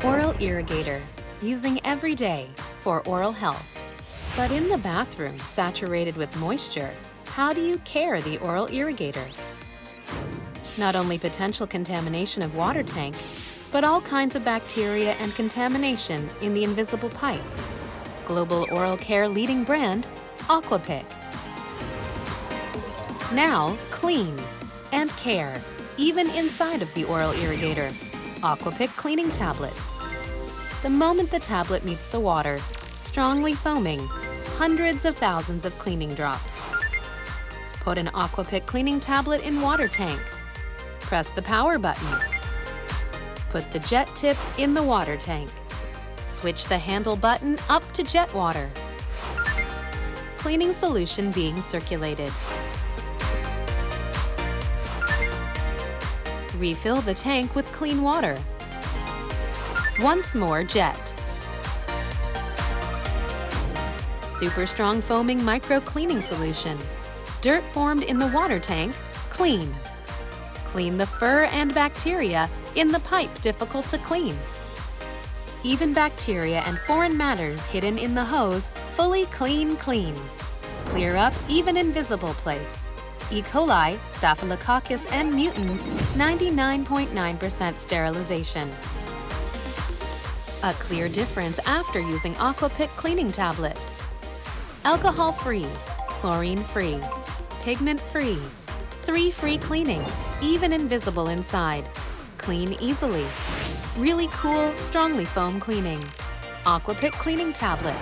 Oral irrigator, using every day for oral health. But in the bathroom saturated with moisture, how do you care the oral irrigator? Not only potential contamination of water tank, but all kinds of bacteria and contamination in the invisible pipe. Global oral care leading brand, Aquapick. Now, clean and care, even inside of the oral irrigator. Aquapick Cleaning Tablet. The moment the tablet meets the water, strongly foaming, hundreds of thousands of cleaning drops. Put an Aquapick Cleaning Tablet in water tank. Press the power button. Put the jet tip in the water tank. Switch the handle button up to jet water. Cleaning solution being circulated. Refill the tank with clean water. Once more jet. Super strong foaming micro cleaning solution. Dirt formed in the water tank, clean. Clean the fur and bacteria in the pipe difficult to clean. Even bacteria and foreign matters hidden in the hose, fully clean. Clear up even invisible place. E. coli, staphylococcus, and mutants, 99.9% sterilization. A clear difference after using Aquapick Cleaning Tablet. Alcohol-free, chlorine-free, pigment-free, 3 free cleaning, even invisible inside. Clean easily. Really cool, strongly foam cleaning. Aquapick Cleaning Tablet.